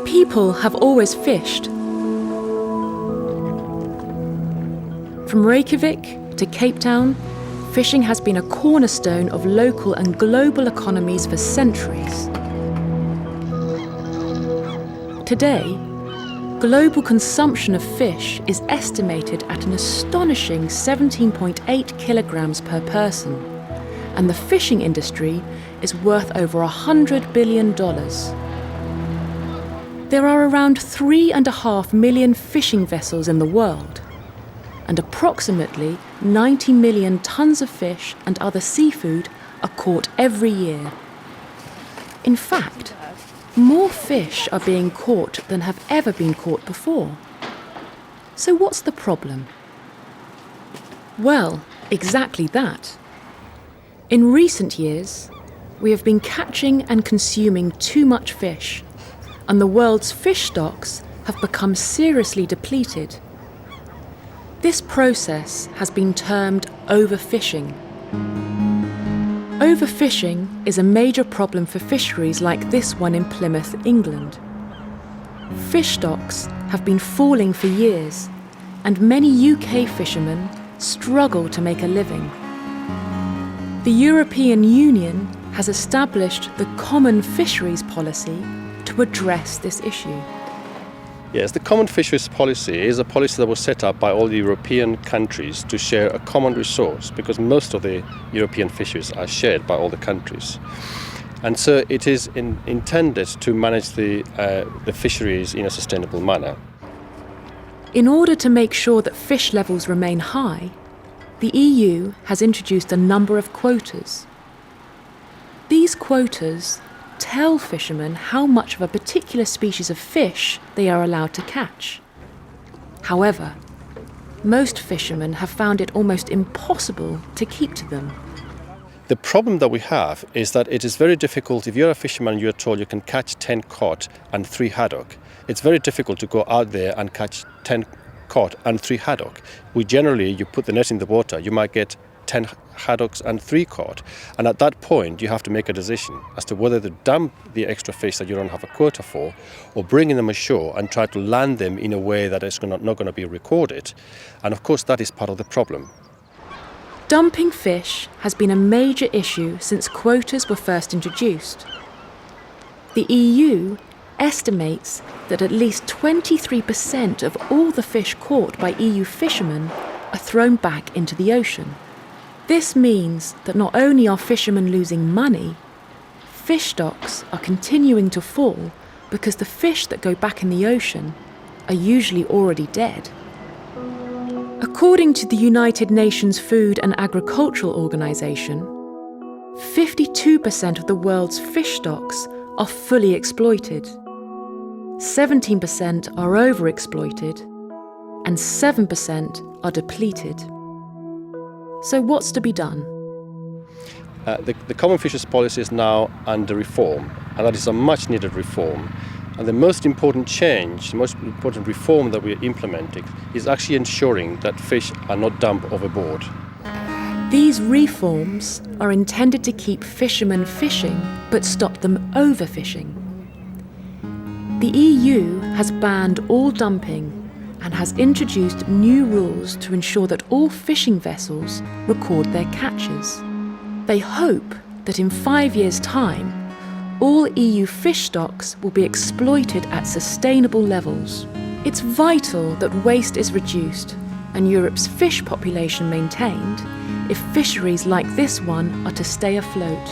People have always fished. From Reykjavik to Cape Town, fishing has been a cornerstone of local and global economies for centuries. Today, global consumption of fish is estimated at an astonishing 17.8 kilograms per person, and the fishing industry is worth over $100 billion. There are around 3.5 million fishing vessels in the world, and approximately 90 million tons of fish and other seafood are caught every year. In fact, more fish are being caught than have ever been caught before. So what's the problem? Well, exactly that. In recent years, we have been catching and consuming too much fish, and the world's fish stocks have become seriously depleted. This process has been termed overfishing. Overfishing is a major problem for fisheries like this one in Plymouth, England. Fish stocks have been falling for years, and many UK fishermen struggle to make a living. The European Union has established the Common Fisheries Policy to address this issue. Yes, the Common Fisheries Policy is a policy that was set up by all the European countries to share a common resource, because most of the European fisheries are shared by all the countries. And so it is intended to manage the fisheries in a sustainable manner. In order to make sure that fish levels remain high, the EU has introduced a number of quotas. These quotas tell fishermen how much of a particular species of fish they are allowed to catch. However, most fishermen have found it almost impossible to keep to them. The problem that we have is that it is very difficult. If you're a fisherman and you're told you can catch 10 cod and 3 haddock, it's very difficult to go out there and catch 10 cod and 3 haddock. You put the net in the water, you might get 10 haddocks and 3 cod, and at that point you have to make a decision as to whether to dump the extra fish that you don't have a quota for, or bringing them ashore and try to land them in a way that is not going to be recorded. And of course that is part of the problem. Dumping fish has been a major issue since quotas were first introduced. The EU estimates that at least 23% of all the fish caught by EU fishermen are thrown back into the ocean. This means that not only are fishermen losing money, fish stocks are continuing to fall because the fish that go back in the ocean are usually already dead. According to the United Nations Food and Agricultural Organization, 52% of the world's fish stocks are fully exploited, 17% are overexploited, and 7% are depleted. So what's to be done? The Common Fisheries Policy is now under reform, and that is a much needed reform. And the most important change, the most important reform that we are implementing is actually ensuring that fish are not dumped overboard. These reforms are intended to keep fishermen fishing but stop them overfishing. The EU has banned all dumping and has introduced new rules to ensure that all fishing vessels record their catches. They hope that in 5 years' time, all EU fish stocks will be exploited at sustainable levels. It's vital that waste is reduced and Europe's fish population maintained if fisheries like this one are to stay afloat.